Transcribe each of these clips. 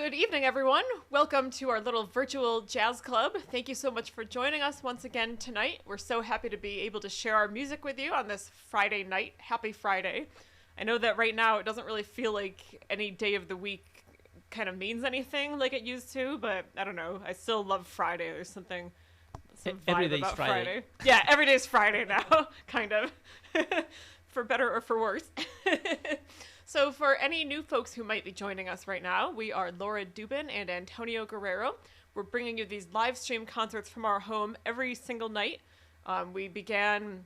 Good evening, everyone. Welcome to our little virtual jazz club. Thank you so much for joining us once again tonight. We're so happy to be able to share our music with you on this Friday night. Happy Friday. I know that right now it doesn't really feel like any day of the week kind of means anything like it used to, but I don't know. I still love Friday. There's some vibe about Friday. Yeah, every day's Friday now, kind of. For better or for worse. So for any new folks who might be joining us right now, we are Laura Dubin and Antonio Guerrero. We're bringing you these live stream concerts from our home every single night. We began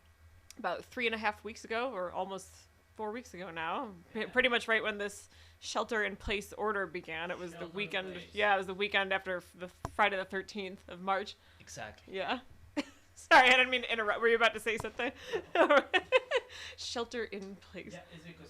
about 3.5 weeks ago, or almost 4 weeks ago now. Pretty much right when this shelter-in-place order began. It was the weekend. Yeah, it was the weekend after the Friday the 13th of March. Exactly. Yeah. Sorry, I didn't mean to interrupt. Were you about to say something? Shelter in place. Yeah, it's because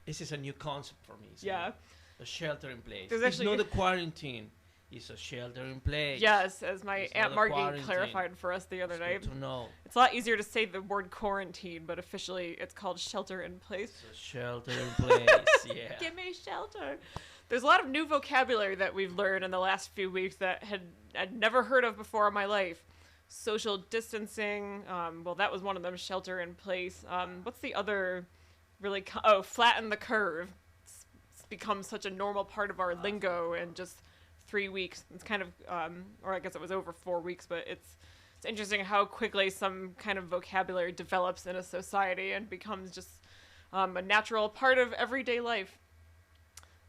this is a new concept for me. Yeah. A shelter in place. There's It's actually not a quarantine. It's a shelter in place. Yes, as my It's Aunt not a Margie quarantine. clarified for us the other It's night. good to know. It's a lot easier to say the word quarantine, but officially it's called shelter in place. It's a shelter in place. Yeah. Give me shelter. There's a lot of new vocabulary that we've learned in the last few weeks that I'd never heard of before in my life. Social distancing. Well, that was one of them. Shelter in place. What's the other? Really? Flatten the curve. It's become such a normal part of our lingo in just 3 weeks. It's kind of, or I guess it was over 4 weeks, but it's interesting how quickly some kind of vocabulary develops in a society and becomes just a natural part of everyday life.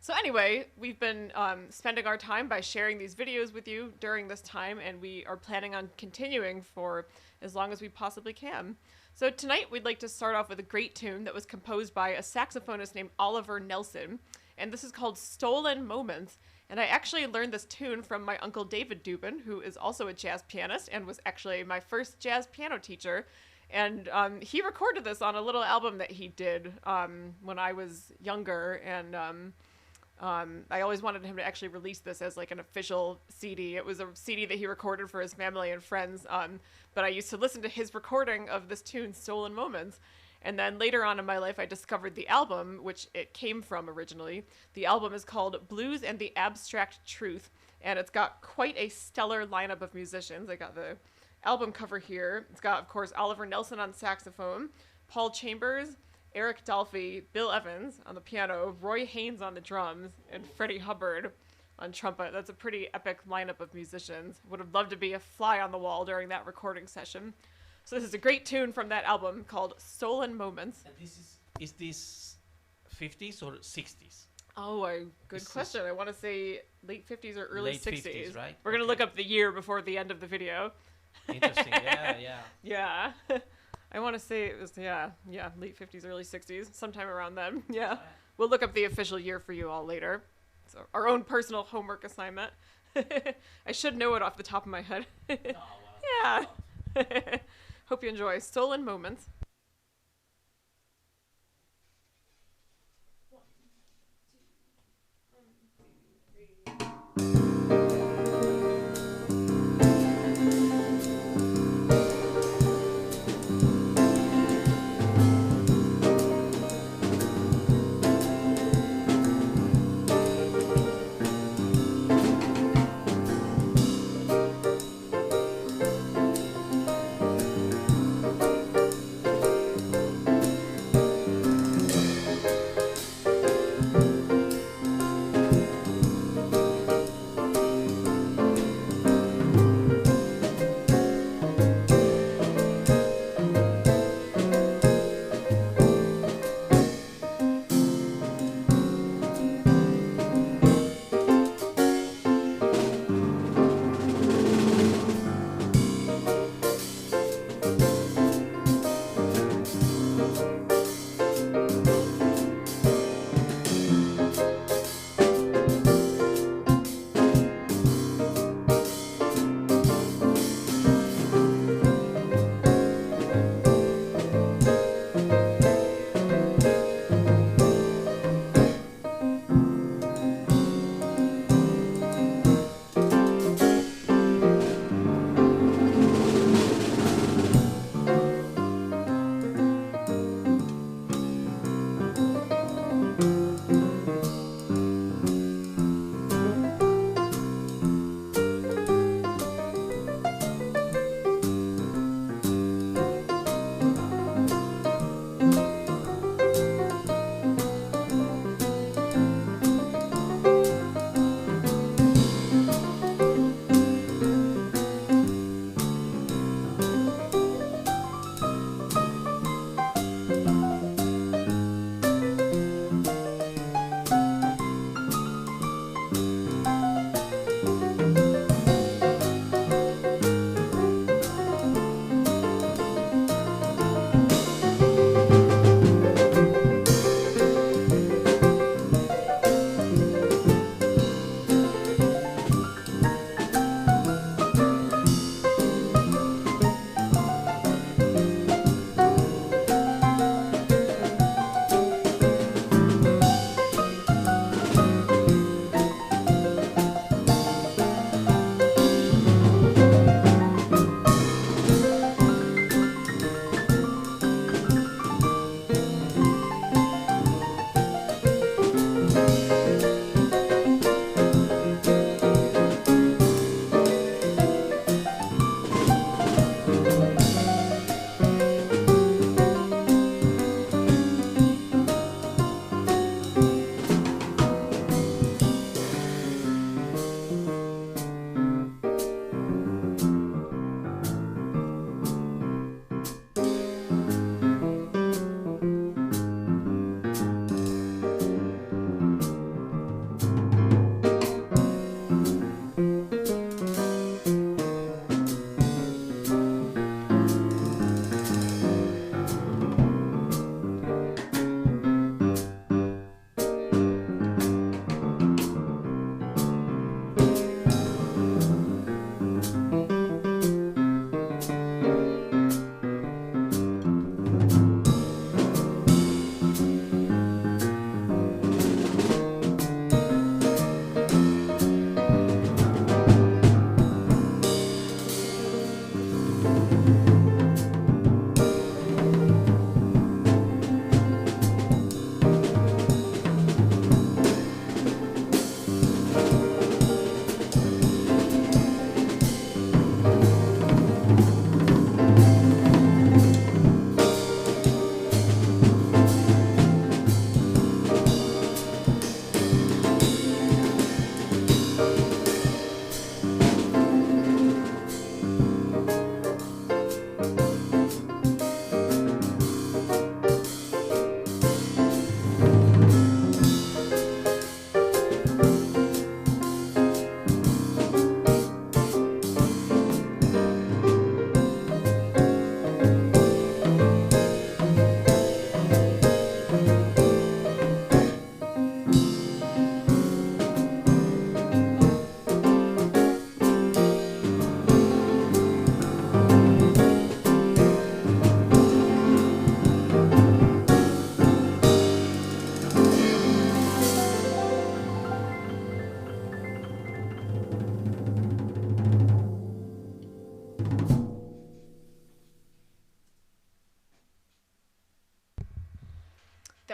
So anyway, we've been spending our time by sharing these videos with you during this time, and we are planning on continuing for as long as we possibly can. So tonight we'd like to start off with a great tune that was composed by a saxophonist named Oliver Nelson, and this is called Stolen Moments. And I actually learned this tune from my uncle David Dubin, who is also a jazz pianist and was actually my first jazz piano teacher. And he recorded this on a little album that he did when I was younger, and I always wanted him to actually release this as like an official CD. It was a CD that he recorded for his family and friends, but I used to listen to his recording of this tune, Stolen Moments. And then later on in my life, I discovered the album, which it came from originally. The album is called Blues and the Abstract Truth, and it's got quite a stellar lineup of musicians. I got the album cover here. It's got, of course, Oliver Nelson on saxophone, Paul Chambers, Eric Dolphy, Bill Evans on the piano, Roy Haynes on the drums, and Freddie Hubbard on trumpet. That's a pretty epic lineup of musicians. Would have loved to be a fly on the wall during that recording session. So this is a great tune from that album called Stolen Moments. And is this 50s or 60s? Oh, good question. I want to say late 50s or early Late 60s. 50s, right? We're going to look up the year before the end of the video. Interesting. Yeah, yeah. Yeah. I want to say it was, late 50s, early 60s, sometime around then. Yeah. We'll look up the official year for you all later. It's our own personal homework assignment. I should know it off the top of my head. Oh, wow. Yeah. Hope you enjoy Stolen Moments.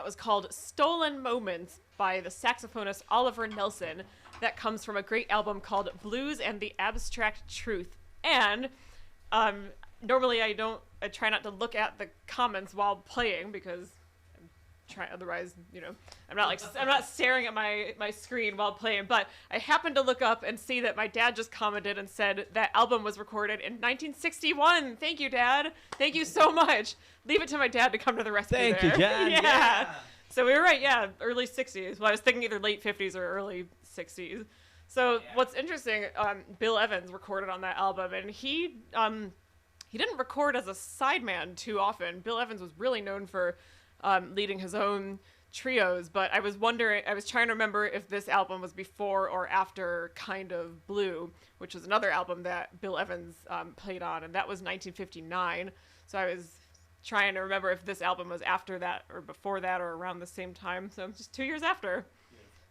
was called Stolen Moments by the saxophonist Oliver Nelson. That comes from a great album called Blues and the Abstract Truth. And normally I try not to look at the comments while playing because otherwise, I'm not staring at my screen while playing, but I happened to look up and see that my dad just commented and said that album was recorded in 1961. Thank you, Dad. Thank you so much. Leave it to my dad to come to the rescue. Thank you, Dad. Yeah. So we were right. Yeah. Early 60s. Well, I was thinking either late 50s or early 60s. So what's interesting, Bill Evans recorded on that album, and he didn't record as a sideman too often. Bill Evans was really known for leading his own trios, but I was trying to remember if this album was before or after Kind of Blue, which was another album that Bill Evans played on, and that was 1959. So I was trying to remember if this album was after that or before that or around the same time. So just 2 years after.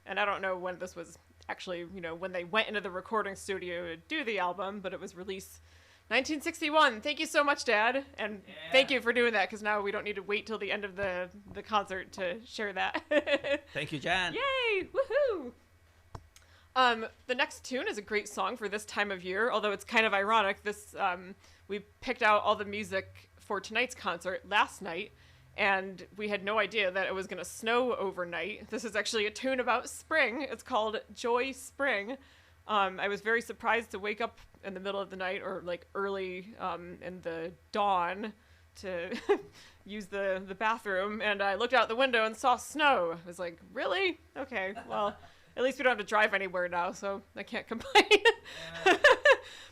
And I don't know when this was actually, when they went into the recording studio to do the album, but it was released 1961. Thank you so much, Dad. And thank you for doing that, because now we don't need to wait till the end of the concert to share that. Thank you, Jan. Yay! Woohoo! The next tune is a great song for this time of year, although it's kind of ironic. We picked out all the music for tonight's concert last night, and we had no idea that it was going to snow overnight. This is actually a tune about spring. It's called Joy Spring. I was very surprised to wake up in the middle of the night or like early in the dawn to use the bathroom, and I looked out the window and saw snow. I was like, really? Okay, well, at least we don't have to drive anywhere now, so I can't complain.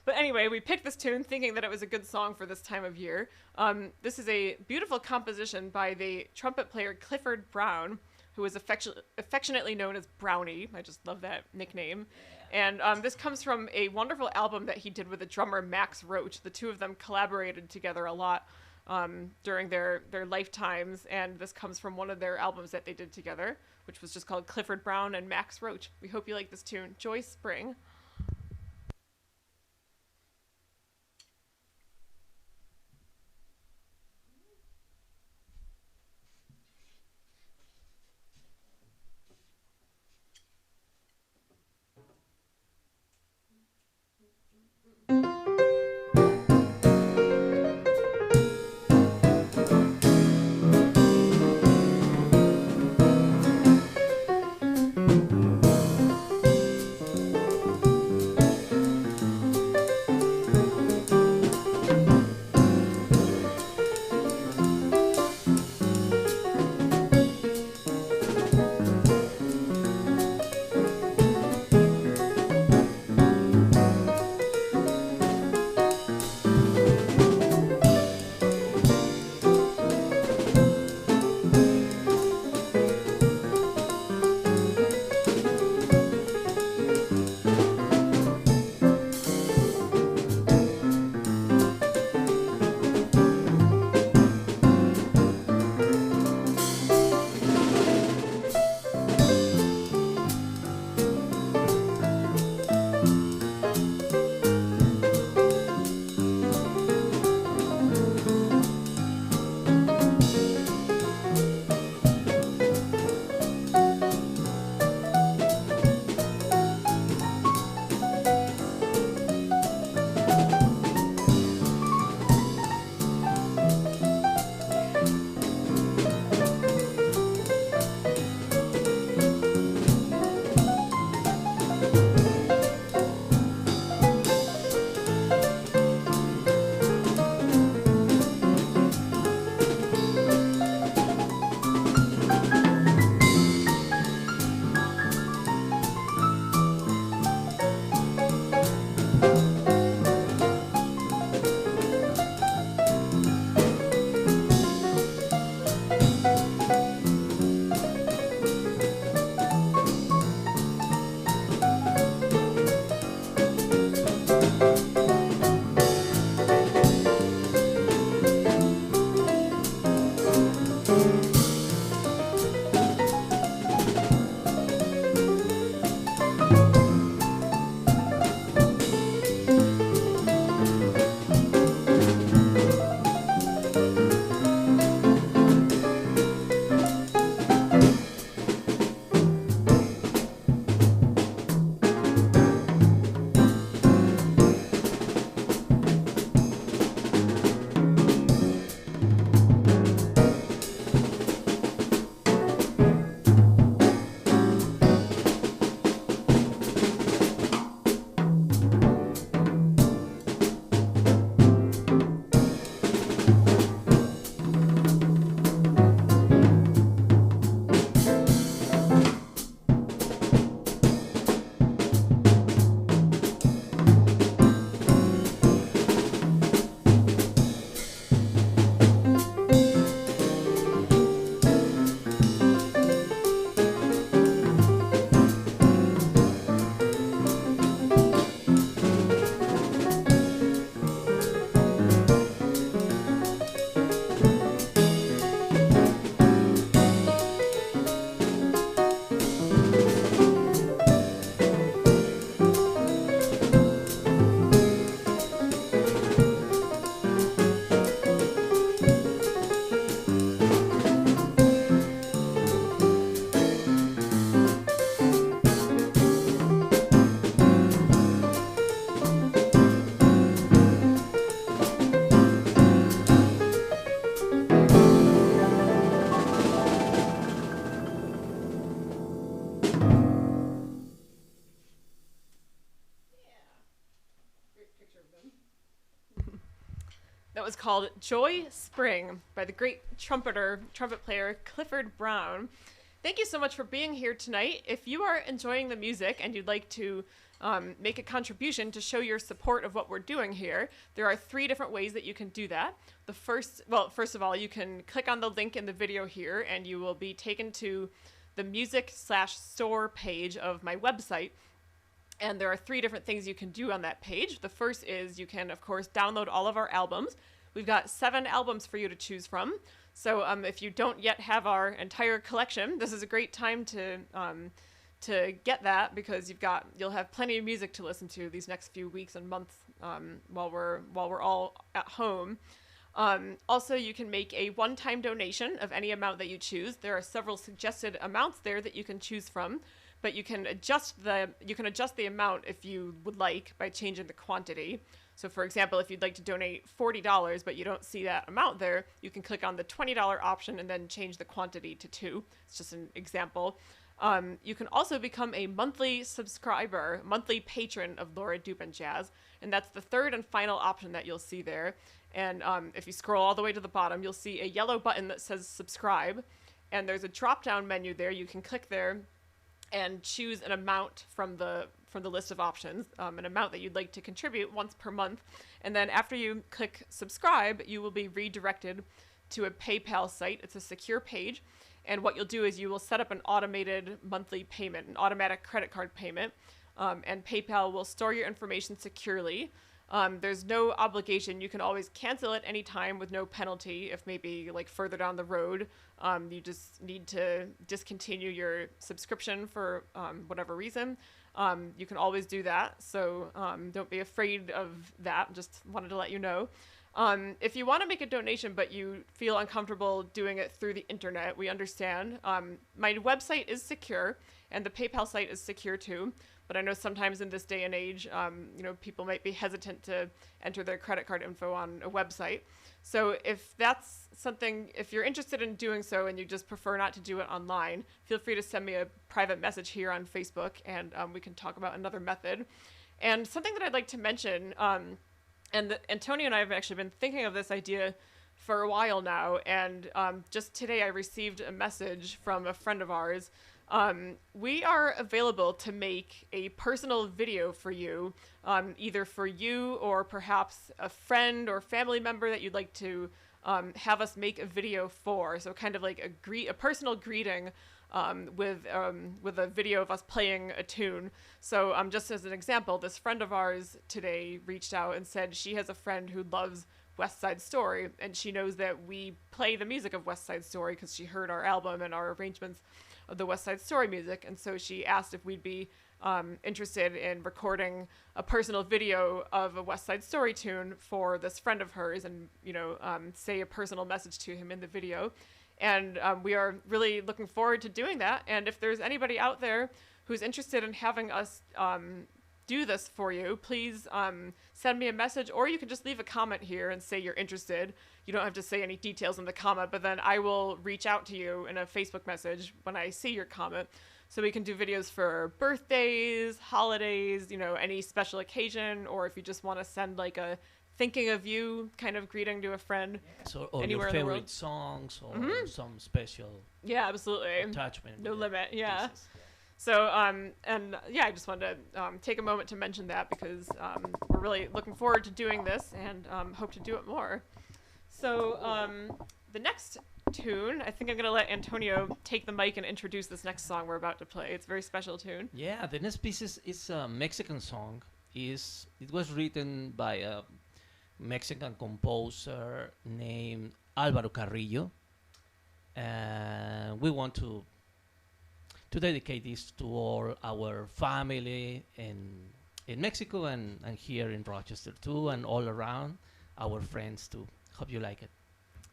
But anyway, we picked this tune thinking that it was a good song for this time of year. This is a beautiful composition by the trumpet player Clifford Brown, who is affectionately known as Brownie. I just love that nickname. And this comes from a wonderful album that he did with the drummer Max Roach. The two of them collaborated together a lot during their lifetimes, and this comes from one of their albums that they did together, which was just called Clifford Brown and Max Roach. We hope you like this tune, Joy Spring. That was called Joy Spring by the great trumpet player Clifford Brown. Thank you so much for being here tonight. If you are enjoying the music and you'd like to make a contribution to show your support of what we're doing here, there are 3 different ways that you can do that. First of all, you can click on the link in the video here and you will be taken to the music/store page of my website. And there are 3 different things you can do on that page. The first is you can, of course, download all of our albums. We've got 7 albums for you to choose from. So if you don't yet have our entire collection, this is a great time to get that, because you'll have plenty of music to listen to these next few weeks and months while we're all at home. Also, you can make a one-time donation of any amount that you choose. There are several suggested amounts there that you can choose from, but you can adjust the amount if you would like by changing the quantity. So for example, if you'd like to donate $40 but you don't see that amount there, you can click on the $20 option and then change the quantity to 2. It's just an example. You can also become a monthly patron of Laura Dubin Jazz, and that's the 3rd and final option that you'll see there. And if you scroll all the way to the bottom, you'll see a yellow button that says subscribe, and there's a drop-down menu there. You can click there and choose an amount from the list of options, an amount that you'd like to contribute once per month. And then after you click subscribe, you will be redirected to a PayPal site. It's a secure page. And what you'll do is you will set up an automated monthly payment, an automatic credit card payment, and PayPal will store your information securely. There's no obligation. You can always cancel at any time with no penalty if maybe like further down the road you just need to discontinue your subscription for whatever reason. You can always do that, so don't be afraid of that. Just wanted to let you know. If you want to make a donation but you feel uncomfortable doing it through the internet, we understand. My website is secure and the PayPal site is secure too, but I know sometimes in this day and age, people might be hesitant to enter their credit card info on a website. So if you're interested in doing so and you just prefer not to do it online, feel free to send me a private message here on Facebook and we can talk about another method. And something that I'd like to mention, Antonio and I have actually been thinking of this idea for a while now, and just today I received a message from a friend of ours. We are available to make a personal video for you, either for you or perhaps a friend or family member that you'd like to have us make a video for. So kind of like a personal greeting with a video of us playing a tune. So just as an example, this friend of ours today reached out and said she has a friend who loves West Side Story, and she knows that we play the music of West Side Story because she heard our album and our arrangements of the West Side Story music, and so she asked if we'd be interested in recording a personal video of a West Side Story tune for this friend of hers and, say a personal message to him in the video. And we are really looking forward to doing that. And if there's anybody out there who's interested in having us do this for you, please send me a message, or you can just leave a comment here and say you're interested. You don't have to say any details in the comment, but then I will reach out to you in a Facebook message when I see your comment. So we can do videos for birthdays, holidays, any special occasion, or if you just want to send like a thinking of you kind of greeting to a friend. So, or anywhere your in the world. favorite songs or some special absolutely attachment. No limit. Pieces. So I just wanted to take a moment to mention that because we're really looking forward to doing this and hope to do it more. So the next tune, I think I'm going to let Antonio take the mic and introduce this next song we're about to play. It's a very special tune. Yeah, the next piece is a Mexican song. It was written by a Mexican composer named Álvaro Carrillo. And we want to dedicate this to all our family in Mexico and here in Rochester too, and all around, our friends too. Hope you like it.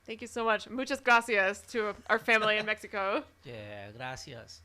Thank you so much. Muchas gracias to our family in Mexico. Yeah, gracias.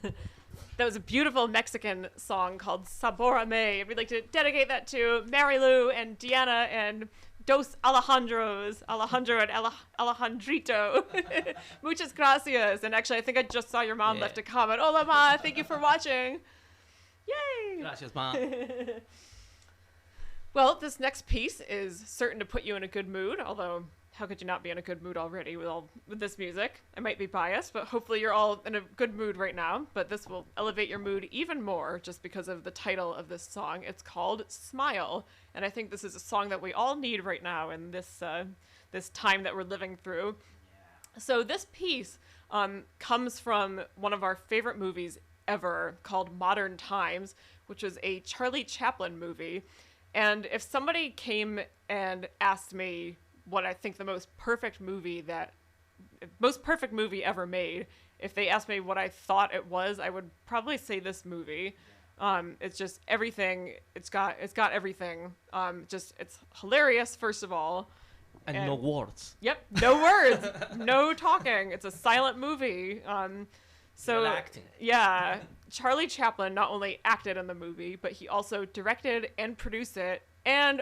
That was a beautiful Mexican song called Sabor a Me. We'd like to dedicate that to Mary Lou and Deanna and Dos Alejandros, Alejandro and Alejandrito. Muchas gracias. And actually, I think I just saw your mom left a comment. Hola, ma. Thank you for watching. Yay. Gracias, ma. Well, this next piece is certain to put you in a good mood, although how could you not be in a good mood already with this music? I might be biased, but hopefully you're all in a good mood right now. But this will elevate your mood even more just because of the title of this song. It's called Smile, and I think this is a song that we all need right now in this this time that we're living through. Yeah. So this piece comes from one of our favorite movies ever called Modern Times, which was a Charlie Chaplin movie. And if somebody came and asked me what I think the most perfect movie ever made, if they asked me what I thought it was, I would probably say this movie. It's just everything. It's got everything. It's hilarious, first of all. And no words. Yep, no words, no talking. It's a silent movie. So acting. Yeah, Charlie Chaplin not only acted in the movie, but he also directed and produced it. And,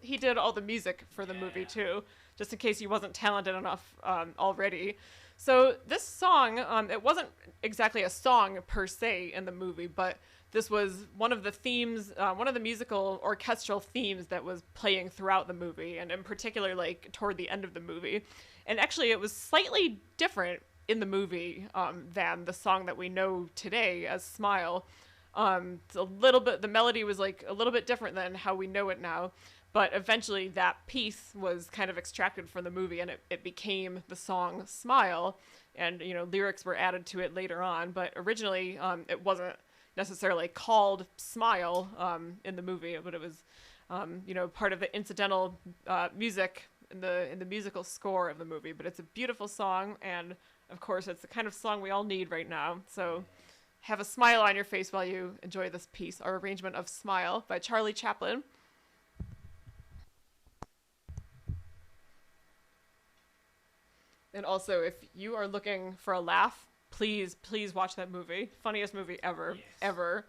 he did all the music for the movie, too, just in case he wasn't talented enough already. So this song, it wasn't exactly a song per se in the movie, but this was one of the themes, one of the musical orchestral themes that was playing throughout the movie, and in particular, like, toward the end of the movie. And actually, it was slightly different in the movie than the song that we know today as Smile. It's a little bit, the melody was like a little bit different than how we know it now, but eventually that piece was kind of extracted from the movie and it became the song Smile, and lyrics were added to it later on, but originally it wasn't necessarily called Smile in the movie, but it was part of the incidental music in the musical score of the movie. But it's a beautiful song, and of course it's the kind of song we all need right now. So have a smile on your face while you enjoy this piece, our arrangement of Smile by Charlie Chaplin. And also, if you are looking for a laugh, please watch that movie. Funniest movie ever. Yes. Ever.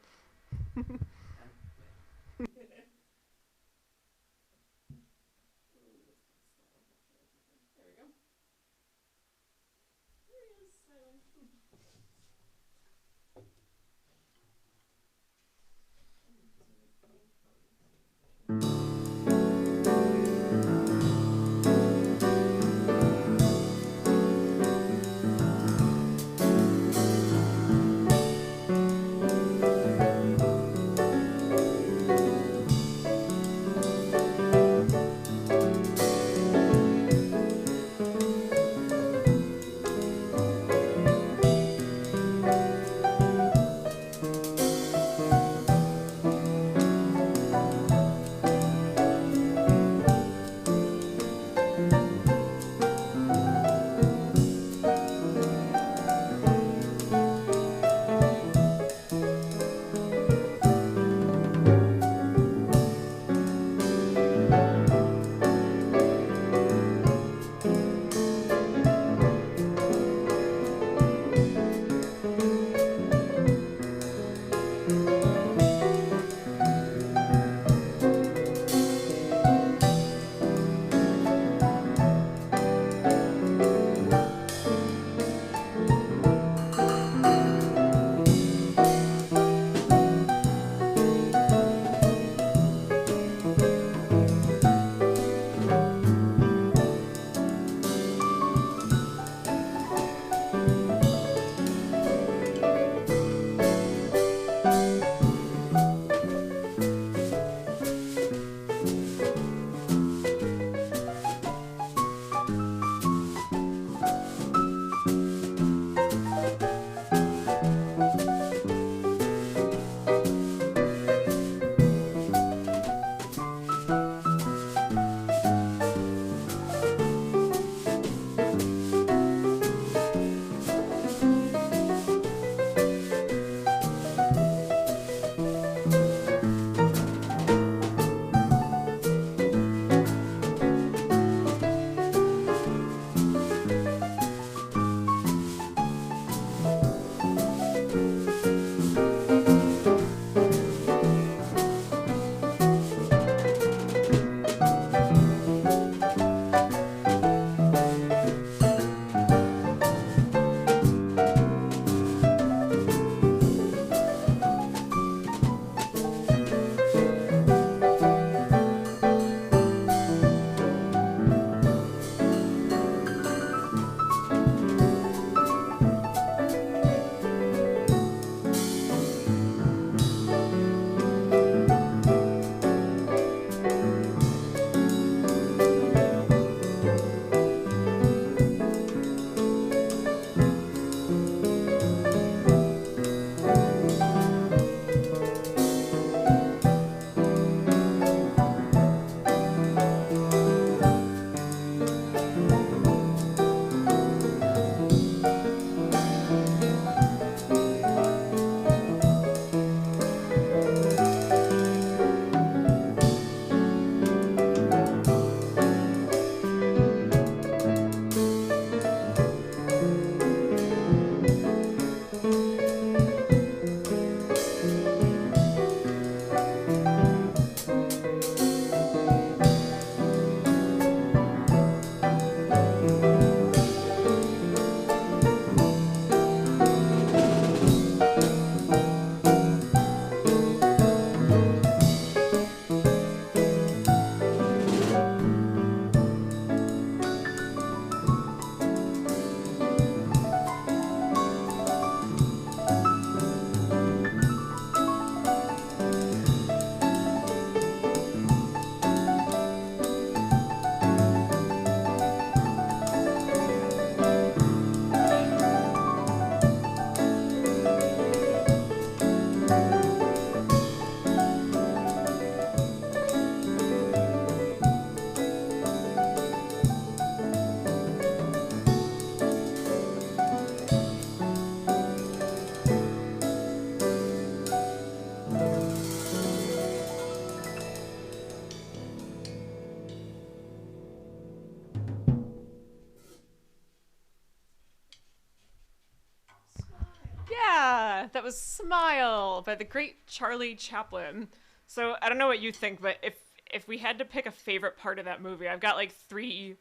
Yeah, that was Smile by the great Charlie Chaplin. So I don't know what you think, but if we had to pick a favorite part of that movie, I've got like 3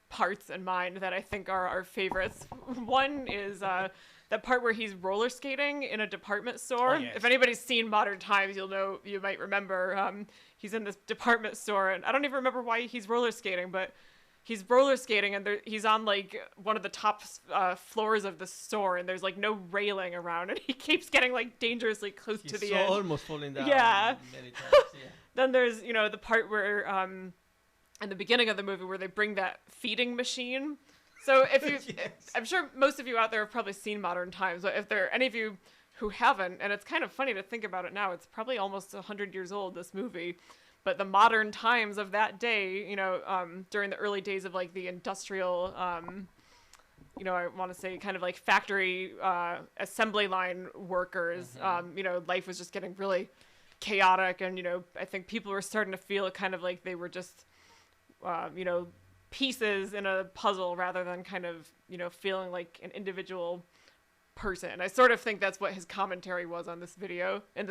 parts in mind that I think are our favorites. One is that part where he's roller skating in a department store. Oh, yes. If anybody's seen Modern Times, you might remember he's in this department store, and I don't even remember why he's roller skating, but he's roller skating, and he's on like one of the top floors of the store, and there's like no railing around, and he keeps getting like dangerously close to the edge. Almost falling down. Yeah. Many times, yeah. Then there's the part where in the beginning of the movie where they bring that feeding machine. So if you, Yes. I'm sure most of you out there have probably seen Modern Times, but if there are any of you who haven't, and it's kind of funny to think about it now, it's probably almost 100 years old, this movie. But the Modern Times of that day, during the early days of like the industrial, I want to say kind of like factory assembly line workers, life was just getting really chaotic. And, I think people were starting to feel kind of like they were just, pieces in a puzzle rather than kind of, feeling like an individual person. I sort of think that's what his commentary was on this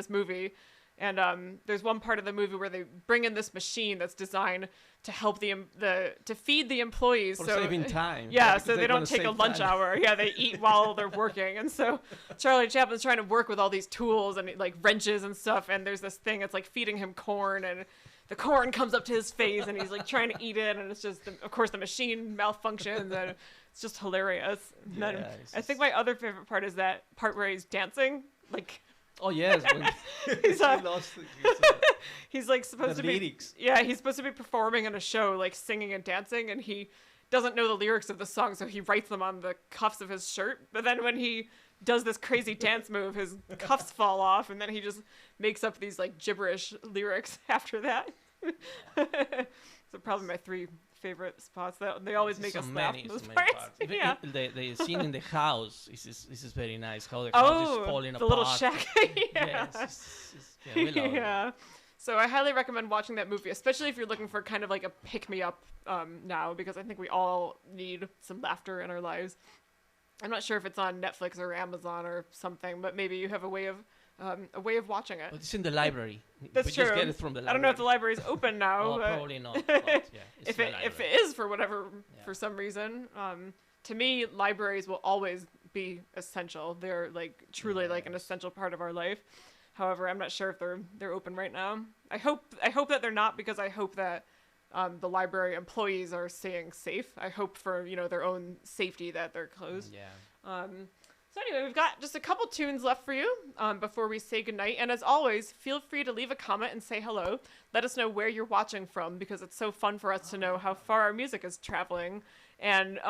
movie. And there's one part of the movie where they bring in this machine that's designed to help to feed the employees. For so saving time. Yeah, because so they don't take a lunch hour. Yeah, they eat while they're working. And so Charlie Chaplin's trying to work with all these tools and like wrenches and stuff. And there's this thing that's like feeding him corn, and the corn comes up to his face, and he's like trying to eat it. And it's just, of course, the machine malfunctions, and it's just hilarious. And then I think my other favorite part is that part where he's dancing, like. Oh yes, when he's lost he's like supposed to be lyrics. Yeah, he's supposed to be performing in a show, like singing and dancing, and he doesn't know the lyrics of the song, so he writes them on the cuffs of his shirt. But then when he does this crazy dance move, his cuffs fall off, and then he just makes up these like gibberish lyrics after that. So probably my 3 favorite spots. They always make us laugh in those parts. Even Yeah. the scene in the house this is very nice. How the house is falling the apart. little shack. Yeah. Yes, we love it. Yeah. So I highly recommend watching that movie, especially if you're looking for kind of like a pick-me-up now, because I think we all need some laughter in our lives. I'm not sure if it's on Netflix or Amazon or something, but maybe you have a way of watching it. But it's in the library. That's we true. Just get it from the library. I don't know if the library's open now. Oh, but probably not. But, yeah, it's if it is for whatever, for some reason, to me, libraries will always be essential. They're like truly like an essential part of our life. However, I'm not sure if they're open right now. I hope that they're not, because I hope that the library employees are staying safe. I hope for their own safety that they're closed. Yeah. So anyway, we've got just a couple tunes left for you before we say goodnight. And as always, feel free to leave a comment and say hello. Let us know where you're watching from, because it's so fun for us to know how far our music is traveling. And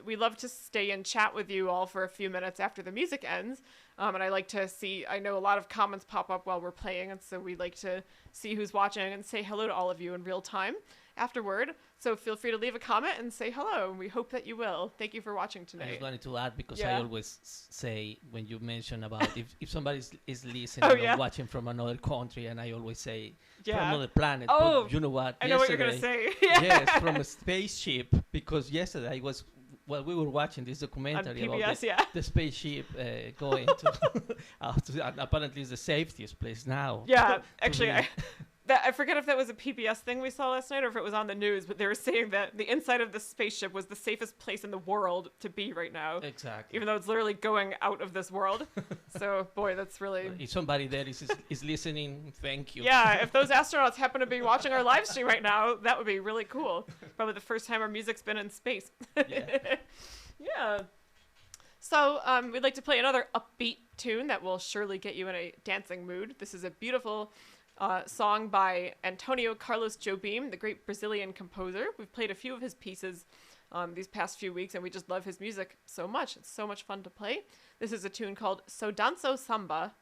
we love to stay and chat with you all for a few minutes after the music ends. And I know a lot of comments pop up while we're playing, and so we like to see who's watching and say hello to all of you in real time afterward. So feel free to leave a comment and say hello, and we hope that you will. Thank you for watching tonight. I just wanted to add, because Yeah. I always say, when you mention about if somebody is listening or watching from another country, and I always say from another planet. Oh, but you know what? I know what you're going to say. Yes, from a spaceship, because yesterday we were watching this documentary On about PBS, the spaceship going to, and apparently it's the safest place now. Yeah, actually, I forget if that was a PBS thing we saw last night or if it was on the news, but they were saying that the inside of the spaceship was the safest place in the world to be right now. Exactly. Even though it's literally going out of this world. So, boy, that's really... If somebody there is listening, thank you. Yeah, if those astronauts happen to be watching our live stream right now, that would be really cool. Probably the first time our music's been in space. Yeah. Yeah. So, we'd like to play another upbeat tune that will surely get you in a dancing mood. This is a beautiful song by Antonio Carlos Jobim, the great Brazilian composer. We've played a few of his pieces these past few weeks, and we just love his music so much. It's so much fun to play. This is a tune called So Danço Samba.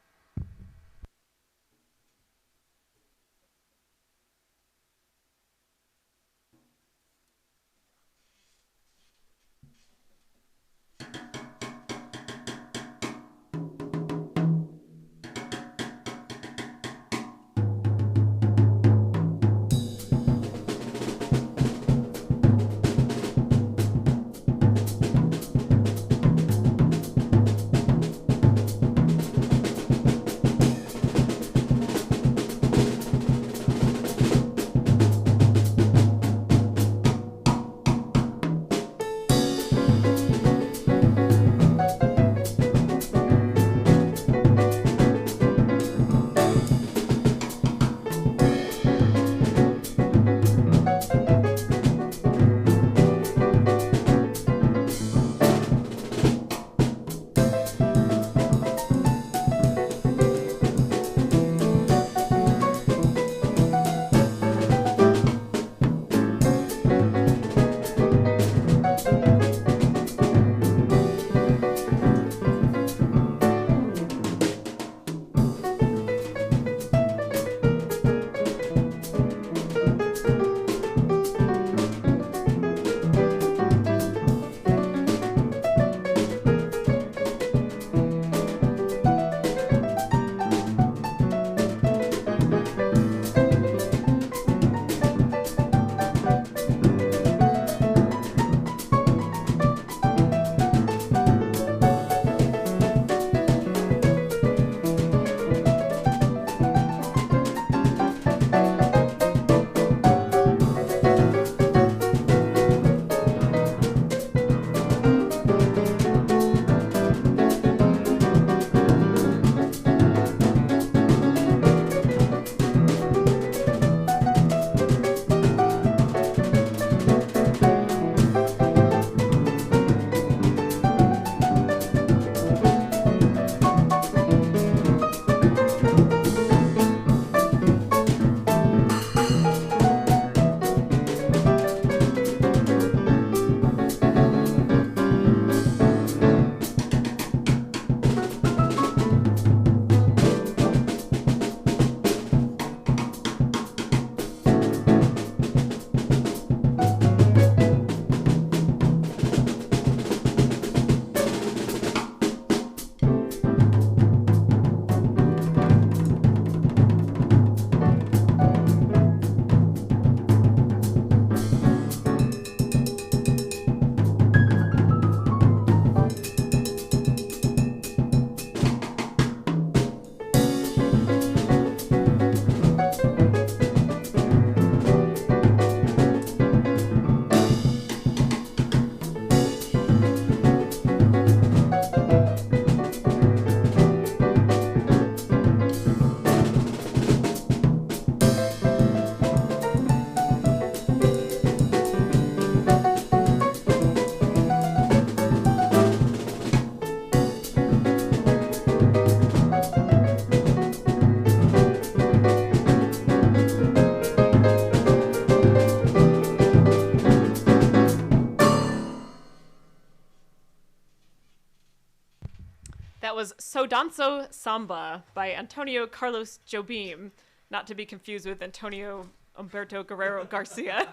That was So Danzo Samba by Antonio Carlos Jobim, not to be confused with Antonio Umberto Guerrero Garcia.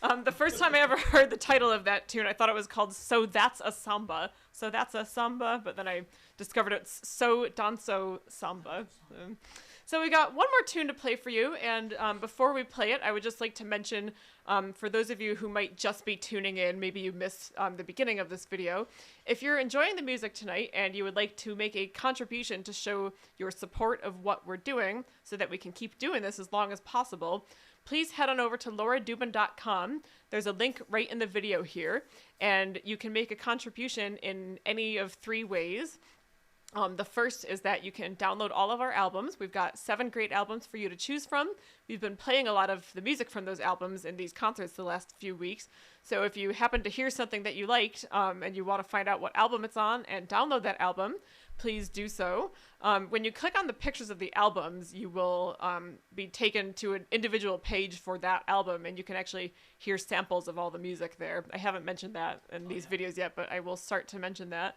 The first time I ever heard the title of that tune, I thought it was called So That's a Samba. So That's a Samba, but then I discovered it's So Danzo Samba. So we got one more tune to play for you, and before we play it, I would just like to mention, for those of you who might just be tuning in, maybe you missed the beginning of this video, if you're enjoying the music tonight and you would like to make a contribution to show your support of what we're doing so that we can keep doing this as long as possible, please head on over to lauradubin.com. There's a link right in the video here, and you can make a contribution in any of three ways. The first is that you can download all of our albums. We've got 7 great albums for you to choose from. We've been playing a lot of the music from those albums in these concerts the last few weeks. So if you happen to hear something that you liked and you want to find out what album it's on and download that album, please do so. When you click on the pictures of the albums, you will be taken to an individual page for that album, and you can actually hear samples of all the music there. I haven't mentioned that in these videos yet, but I will start to mention that.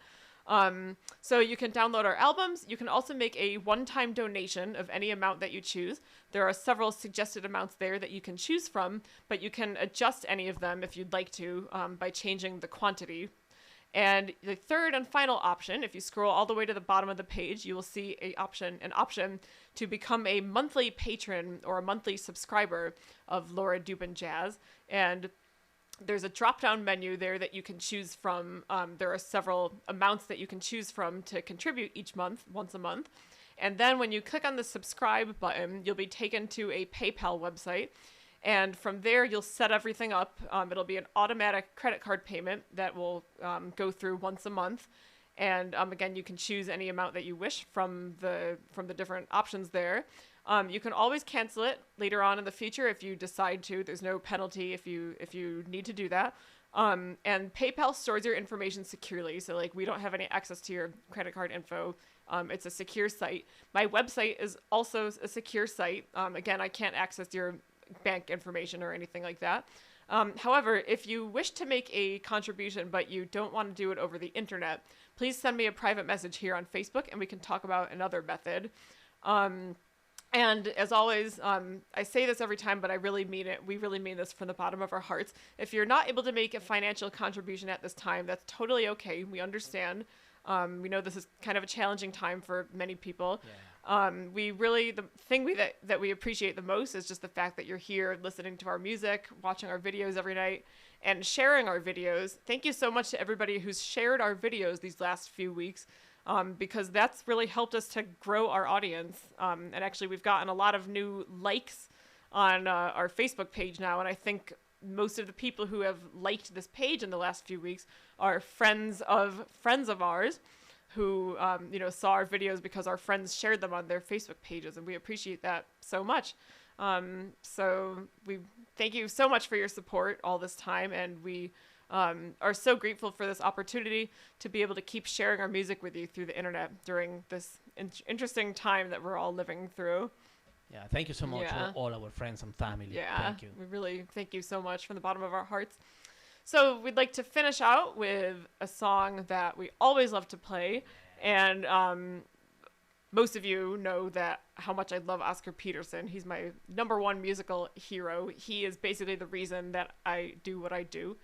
So you can download our albums. You can also make a one-time donation of any amount that you choose. There are several suggested amounts there that you can choose from, but you can adjust any of them if you'd like to by changing the quantity. And the third and final option, if you scroll all the way to the bottom of the page, you will see an option to become a monthly patron or a monthly subscriber of Laura Dubin Jazz. And there's a drop-down menu there that you can choose from. There are several amounts that you can choose from to contribute each month, once a month. And then when you click on the subscribe button, you'll be taken to a PayPal website. And from there, you'll set everything up. It'll be an automatic credit card payment that will go through once a month. And again, you can choose any amount that you wish from the different options there. You can always cancel it later on in the future if you decide to. There's no penalty if you need to do that. And PayPal stores your information securely, so like we don't have any access to your credit card info. It's a secure site. My website is also a secure site. Again, I can't access your bank information or anything like that. However, if you wish to make a contribution but you don't want to do it over the internet, please send me a private message here on Facebook and we can talk about another method. And as always, I say this every time, but I really mean it. We really mean this from the bottom of our hearts. If you're not able to make a financial contribution at this time, that's totally okay. We understand. We know this is kind of a challenging time for many people. Yeah. The thing that we appreciate the most is just the fact that you're here listening to our music, watching our videos every night, and sharing our videos. Thank you so much to everybody who's shared our videos these last few weeks. Because that's really helped us to grow our audience. And actually, we've gotten a lot of new likes on our Facebook page now. And I think most of the people who have liked this page in the last few weeks are friends of ours who, saw our videos because our friends shared them on their Facebook pages. And we appreciate that so much. So we thank you so much for your support all this time. And we are so grateful for this opportunity to be able to keep sharing our music with you through the internet during this interesting time that we're all living through. Yeah, thank you so much for all our friends and family. Yeah, thank you. We really thank you so much from the bottom of our hearts. So we'd like to finish out with a song that we always love to play. And most of you know that how much I love Oscar Peterson. He's my #1 musical hero. He is basically the reason that I do what I do.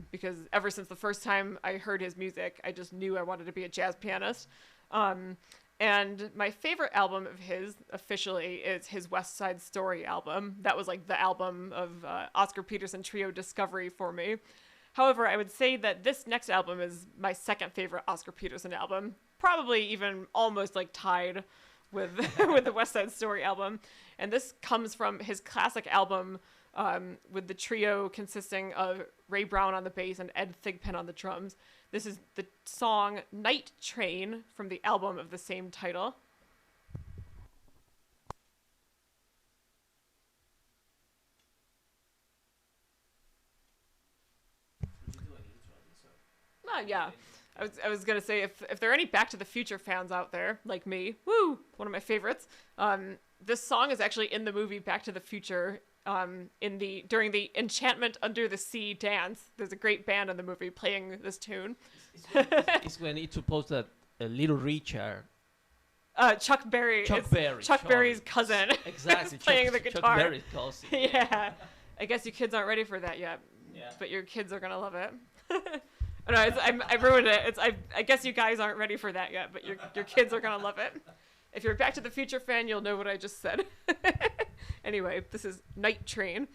Because ever since the first time I heard his music, I just knew I wanted to be a jazz pianist. And my favorite album of his, officially, is his West Side Story album. That was like the album of Oscar Peterson Trio Discovery for me. However, I would say that this next album is my second favorite Oscar Peterson album. Probably even almost like tied with, with the West Side Story album. And this comes from his classic album, with the trio consisting of Ray Brown on the bass and Ed Thigpen on the drums. This is the song Night Train from the album of the same title. Yeah. I was going to say, if there are any Back to the Future fans out there, like me, woo, one of my favorites, this song is actually in the movie Back to the Future. During the Enchantment Under the Sea dance, there's a great band in the movie playing this tune. It's when it's supposed that Little Richard. Chuck Berry. Chuck Berry. Chuck Berry's cousin. Exactly. Playing the guitar. Chuck Berry's cousin. Yeah. I guess you kids aren't ready for that yet. Yeah. But your kids are gonna love it. No, I ruined it. I guess you guys aren't ready for that yet, but your kids are gonna love it. If you're a Back to the Future fan, you'll know what I just said. Anyway, this is Night Train.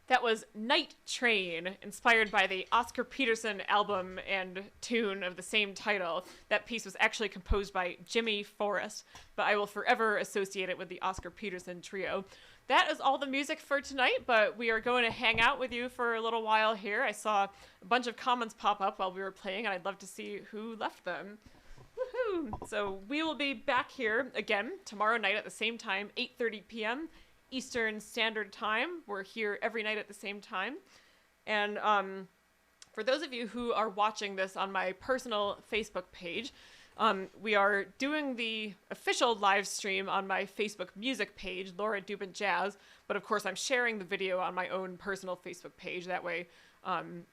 That was Night Train, inspired by the Oscar Peterson album and tune of the same title. That piece was actually composed by Jimmy Forrest, but I will forever associate it with the Oscar Peterson trio. That is all the music for tonight, but we are going to hang out with you for a little while here. I saw a bunch of comments pop up while we were playing, and I'd love to see who left them. Woohoo! So we will be back here again tomorrow night at the same time, 8:30 p.m. Eastern Standard Time. We're here every night at the same time. And for those of you who are watching this on my personal Facebook page, we are doing the official live stream on my Facebook music page, Laura Dubin Jazz. But of course, I'm sharing the video on my own personal Facebook page. That way,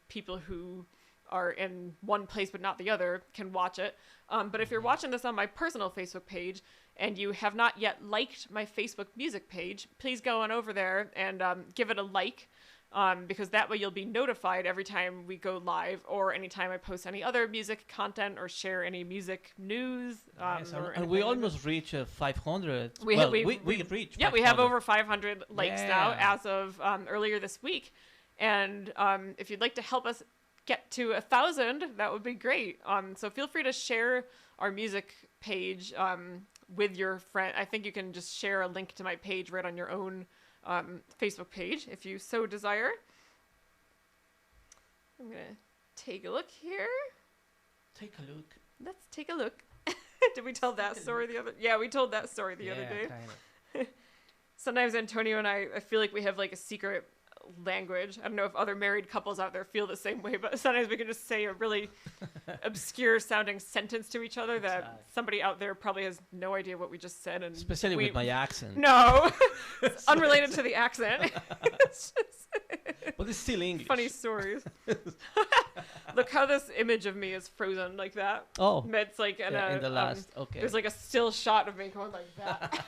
people who are in one place but not the other can watch it. But if you're watching this on my personal Facebook page and you have not yet liked my Facebook music page, please go on over there and give it a like, because that way you'll be notified every time we go live or anytime I post any other music content or share any music news. Yes, and we almost reached 500. We reached. Yeah, we have over 500 likes now Yeah. as of earlier this week. And if you'd like to help us get to 1,000, that would be great. So feel free to share our music page with your friend. I think you can just share a link to my page right on your own Facebook page if you so desire. I'm gonna take a look here. Take a look. Let's take a look. Did we tell that story the other? Yeah, we told that story the other day. Kind of. Sometimes Antonio and I feel like we have like a secret language. I don't know if other married couples out there feel the same way, but sometimes we can just say a really obscure sounding sentence to each other that Exactly. somebody out there probably has no idea what we just said. And Especially with my accent. No, it's unrelated to the accent. It's just But it's still English. funny stories. Look how this image of me is frozen like that. Oh, It's like in the last. Okay. there's like a still shot of me going like that.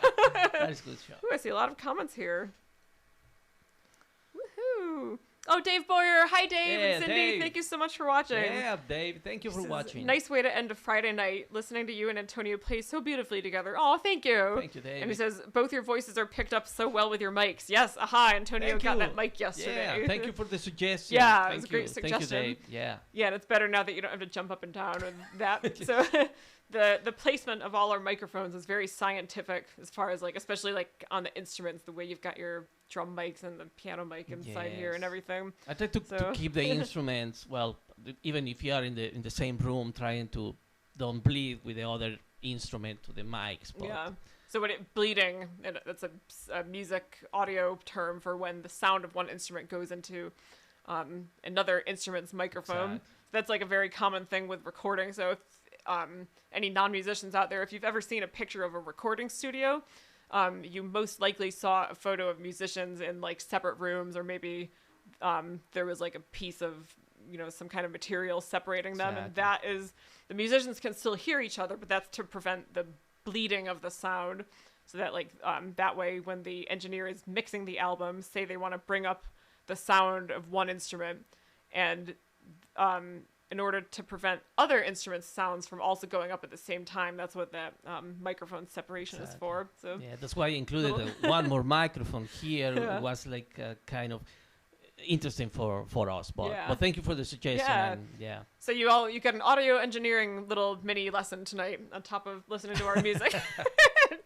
That is good shot. Ooh, I see a lot of comments here. Woohoo! Oh, Dave Boyer. Hi, Dave Yeah, and Cindy. Dave. Thank you so much for watching. Yeah, Dave. Thank you for This is watching. a nice way to end a Friday night, listening to you and Antonio play so beautifully together. Oh, thank you. Thank you, Dave. And he says, both your voices are picked up so well with your mics. Yes, aha, Antonio Thank got you. that mic yesterday. Yeah, thank you for the suggestion. Yeah, it Thank was a great you. suggestion. Thank you, Dave. Yeah. Yeah, and it's better now that you don't have to jump up and down with that. So the placement of all our microphones is very scientific as far as like, especially like on the instruments, the way you've got your drum mics and the piano mic inside here and Yes. everything. I try to So- keep the instruments, well, even if you are in the same room, trying to don't bleed with the other instrument to the mics. But Yeah. So when it bleeding, and that's a music audio term for when the sound of one instrument goes into another instrument's microphone. Exact. That's like a very common thing with recording. So if any non-musicians out there, if you've ever seen a picture of a recording studio, you most likely saw a photo of musicians in like separate rooms, or maybe there was like a piece of, you know, some kind of material separating them. And that is, the musicians can still hear each other, but that's to prevent the bleeding of the sound. So that like, that way when the engineer is mixing the album, say they want to bring up the sound of one instrument, and in order to prevent other instruments' sounds from also going up at the same time, that's what that microphone separation is for. So yeah, that's why I included one more microphone here. Yeah. It was like kind of interesting for us. But, Yeah. but thank you for the suggestion. Yeah. And yeah. So you get an audio engineering little mini lesson tonight on top of listening to our music.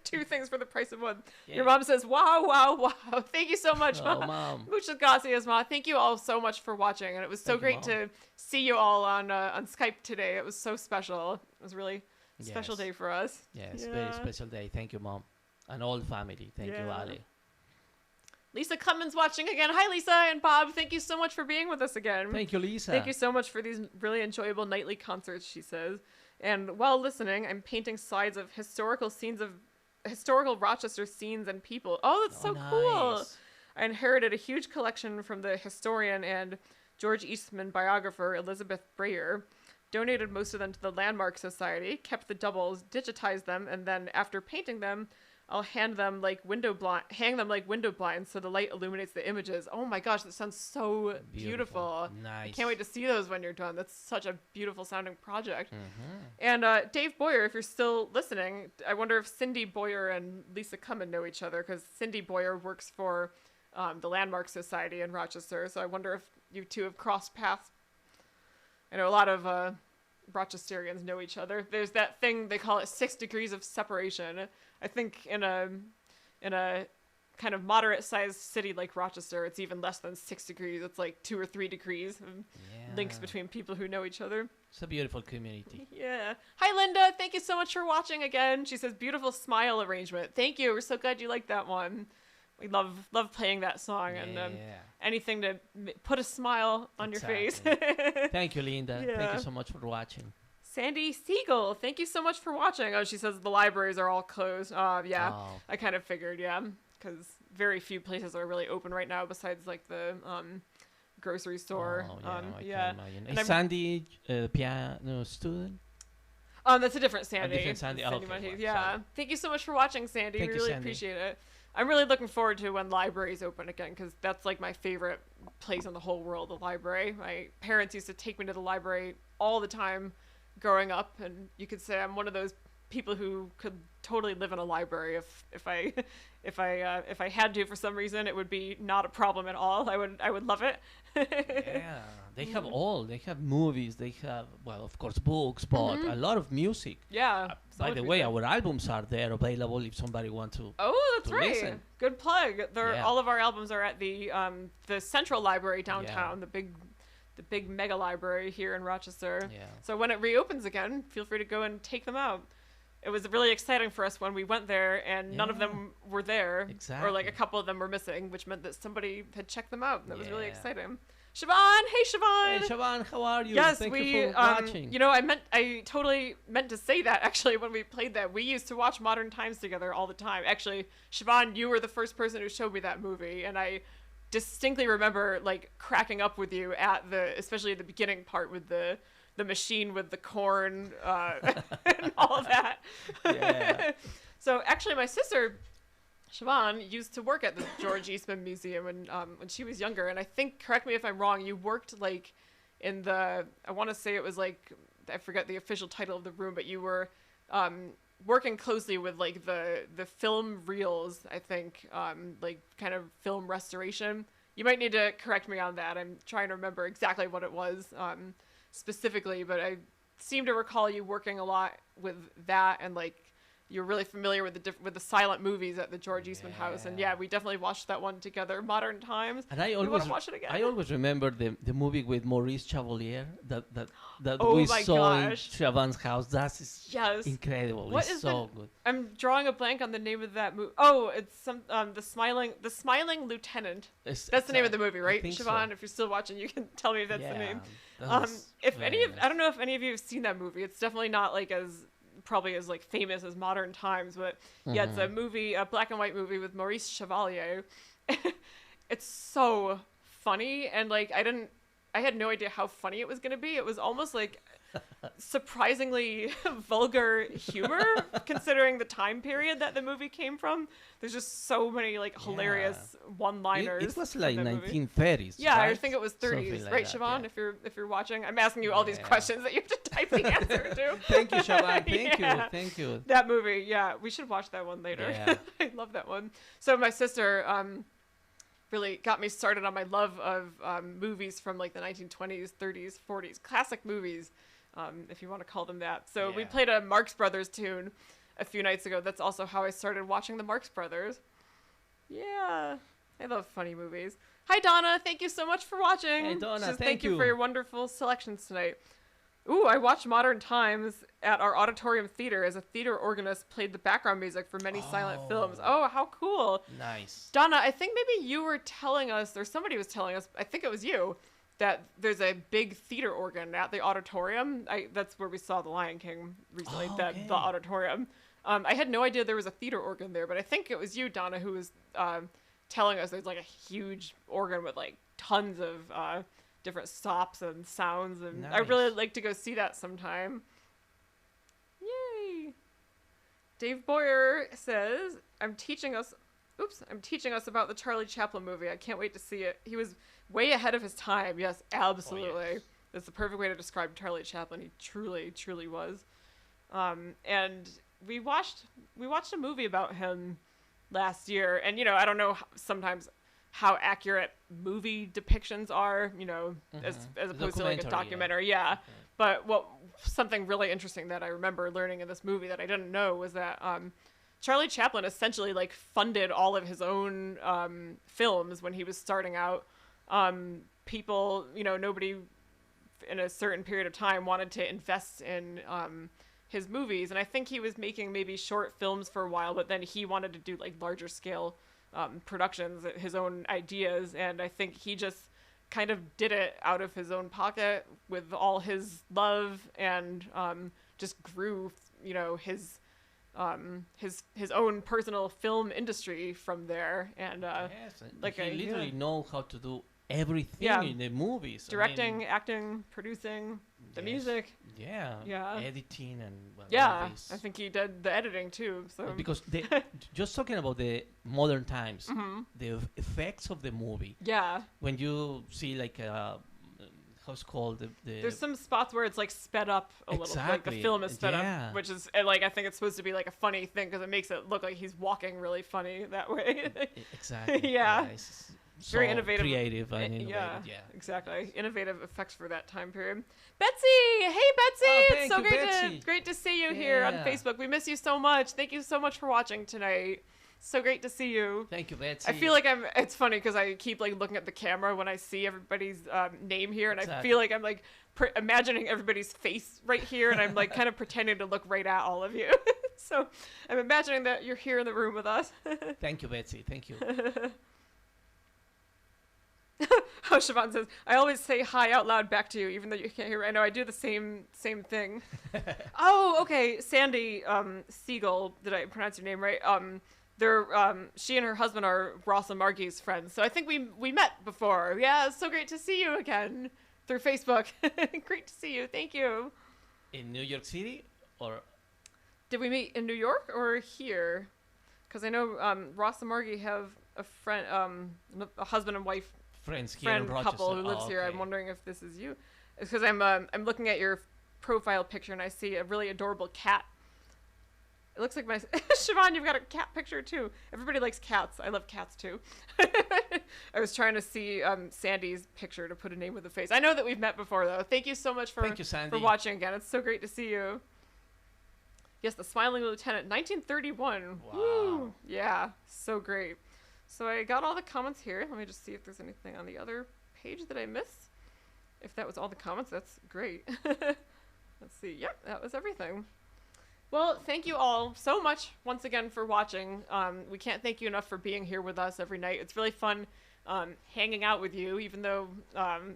Two things for the price of one. Yeah. Your mom says, wow, wow, wow. Thank you so much, Oh, Mom. Mom. Muchas gracias, Ma. Thank you all so much for watching. And it was so Thank you, great Mom. to see you all on Skype today. It was so special. It was really a special Yes. day for us. Yes, Yeah. very special day. Thank you, Mom. And all family. Thank you, Yeah. Ali. Lisa Cummins watching again. Hi, Lisa and Bob. Thank you so much for being with us again. Thank you, Lisa. Thank you so much for these really enjoyable nightly concerts, she says. And while listening, I'm painting slides of historical Rochester scenes and people. Oh, that's so cool. Nice. I inherited a huge collection from the historian and George Eastman biographer Elizabeth Breyer. Donated most of them to the Landmark Society, kept the doubles, digitized them, and then after painting them, I'll hang them like window blinds so the light illuminates the images. Oh my gosh, that sounds so beautiful. Nice. I can't wait to see those when you're done. That's such a beautiful sounding project. Mhm. And Dave Boyer, if you're still listening, I wonder if Cindy Boyer and Lisa Cummins know each other, because Cindy Boyer works for the Landmark Society in Rochester. So I wonder if you two have crossed paths. I know a lot of Rochesterians know each other. There's that thing they call it 6 degrees of separation. I think in a kind of moderate-sized city like Rochester, it's even less than 6 degrees. It's like 2 or 3 degrees of links between people who know each other. It's a beautiful community. Yeah. Hi, Linda. Thank you so much for watching again. She says, beautiful smile arrangement. Thank you. We're so glad you liked that one. We love playing that song, and anything to put a smile on your face. Thank you, Linda. Thank you so much for watching. Sandy Siegel, thank you so much for watching. Oh, she says the libraries are all closed. Yeah, I kind of figured, because very few places are really open right now besides like the grocery store. I can imagine. Is Sandy a piano student? That's a different Sandy. A different Sandy. Okay, yeah. Thank you so much for watching, Sandy. Thank we you, really Sandy. appreciate it. I'm really looking forward to when libraries open again, because that's like my favorite place in the whole world, the library. My parents used to take me to the library all the time growing up, and you could say I'm one of those people who could totally live in a library if I had to for some reason. It would be not a problem at all. I would love it. Yeah, they have all. They have movies. They have, well, of course, books, but a lot of music. Yeah. By the way, our albums are there available if somebody wants to. Oh, that's right. Listen. Good plug. All of our albums are at the Central Library downtown, the big mega library here in Rochester. Yeah. So when it reopens again, feel free to go and take them out. It was really exciting for us when we went there, and none of them were there. Exactly. Or like a couple of them were missing, which meant that somebody had checked them out. That was really exciting. Siobhan, hey Siobhan. Hey Siobhan, how are you? Yes, Thank you for watching. You know, I totally meant to say that actually when we played that. We used to watch Modern Times together all the time. Actually, Siobhan, you were the first person who showed me that movie, and I distinctly remember like cracking up with you especially the beginning part with the machine with the corn and all of that. Yeah. So actually my sister Siobhan used to work at the George Eastman Museum when she was younger, and I think, correct me if I'm wrong, you worked like in I want to say it was like, I forget the official title of the room, but you were working closely with like the film reels, I think, like kind of film restoration. You might need to correct me on that. I'm trying to remember exactly what it was specifically, but I seem to recall you working a lot with that, and like you're really familiar with the silent movies at the George Eastman House, and we definitely watched that one together, Modern Times. And I always watch it again. I always remember the movie with Maurice Chevalier that oh we my saw gosh. in Siobhan's house. That is incredible. What it's is so good. I'm drawing a blank on the name of that movie. Oh, it's some the Smiling Lieutenant. That's the name of the movie, right? Siobhan, so. If you're still watching, you can tell me if that's the name. If I don't know if any of you have seen that movie. It's definitely not like probably as like famous as Modern Times, but it's a movie, a black and white movie with Maurice Chevalier. It's so funny, and like I had no idea how funny it was going to be. It was almost like surprisingly vulgar humor considering the time period that the movie came from. There's just so many like hilarious one-liners. It was like 1930s. Yeah, right? I think it was 30s, like right, that, Siobhan? If you're watching, I'm asking you all these questions that you have to type the answer to. Thank you, Siobhan. Thank you. That movie, we should watch that one later. Yeah. I love that one. So my sister really got me started on my love of movies from like the 1920s, 30s, 40s, classic movies, if you want to call them that. So we played a Marx Brothers tune a few nights ago. That's also how I started watching the Marx Brothers. Yeah, I love funny movies. Hi, Donna. Thank you so much for watching. Hey, Donna, thank you for your wonderful selections tonight. Ooh, I watched Modern Times at our auditorium theater as a theater organist played the background music for many silent films. Oh, how cool. Nice. Donna, I think maybe you were telling us, or somebody was telling us, I think it was you, that there's a big theater organ at the auditorium. That's where we saw The Lion King recently, the auditorium. I had no idea there was a theater organ there, but I think it was you, Donna, who was telling us there's like a huge organ with like tons of different stops and sounds, and nice. I really like to go see that sometime. Yay! Dave Boyer says, I'm teaching us about the Charlie Chaplin movie. I can't wait to see it. He was way ahead of his time. Yes, absolutely. Oh, yes. That's the perfect way to describe Charlie Chaplin. He truly, truly was. And we watched a movie about him last year, and I don't know sometimes how accurate movie depictions are, as opposed to like a documentary. Yeah. But something really interesting that I remember learning in this movie that I didn't know was that Charlie Chaplin essentially like funded all of his own films when he was starting out. People, nobody in a certain period of time wanted to invest in his movies, and I think he was making maybe short films for a while, but then he wanted to do like larger scale productions, his own ideas, and I think he just kind of did it out of his own pocket with all his love, and just grew, his own personal film industry from there. And yes, like he literally know how to do everything in the movies. Directing, acting, producing, the music. Yeah. Editing and I think he did the editing too. So because just talking about the modern times, the effects of the movie. Yeah. When you see like how's called the there's some spots where it's like sped up a little, like the film is sped up, which is like I think it's supposed to be like a funny thing because it makes it look like he's walking really funny that way. Exactly. Yeah. So very innovative, creative and innovative. Yeah, exactly. Innovative effects for that time period. Betsy, hey Betsy, it's so great to see you here on Facebook. We miss you so much. Thank you so much for watching tonight. So great to see you. Thank you, Betsy. I feel like it's funny because I keep like looking at the camera when I see everybody's name here, and I feel like I'm like imagining everybody's face right here, and I'm like kind of pretending to look right at all of you. So I'm imagining that you're here in the room with us. Thank you, Betsy. Thank you. Oh, Siobhan says, I always say hi out loud back to you, even though you can't hear. I know I do the same thing. Oh, okay. Sandy Siegel, did I pronounce your name right? She and her husband are Ross and Margie's friends. So I think we met before. Yeah, it's so great to see you again through Facebook. Great to see you. Thank you. In New York City, or did we meet in New York or here? Because I know Ross and Margie have a friend, a husband and wife. Friend couple who lives here. I'm wondering if this is you. It's because I'm looking at your profile picture and I see a really adorable cat. It looks like my Siobhan, you've got a cat picture too. Everybody likes cats. I love cats too. I was trying to see Sandy's picture to put a name with a face. I know that we've met before though. Thank you so much for watching again. It's so great to see you. Yes, the Smiling Lieutenant, 1931. Wow. Woo. Yeah, so great. So I got all the comments here. Let me just see if there's anything on the other page that I missed. If that was all the comments, that's great. Let's see. Yep, that was everything. Well, thank you all so much once again for watching. We can't thank you enough for being here with us every night. It's really fun hanging out with you, even though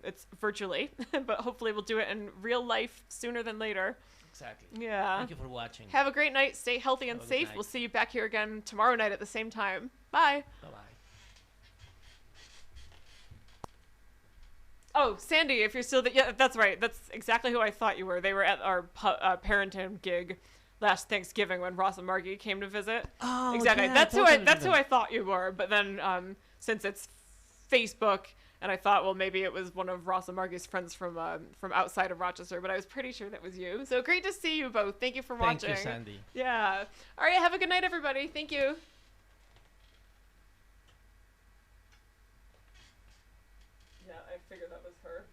it's virtually. But hopefully we'll do it in real life sooner than later. Exactly. Yeah. Thank you for watching. Have a great night. Stay healthy and safe. We'll see you back here again tomorrow night at the same time. Bye. Bye-bye. Oh, Sandy, if you're still yeah, that's right. That's exactly who I thought you were. They were at our Parenting gig last Thanksgiving when Ross and Margie came to visit. Oh, exactly. Yeah, that's who I thought you were. But then since it's Facebook, and I thought, well, maybe it was one of Ross and Margie's friends from outside of Rochester, but I was pretty sure that was you. So great to see you both. Thank you for watching. Thank you, Sandy. Yeah. All right. Have a good night, everybody. Thank you. Yeah, I figured that was her.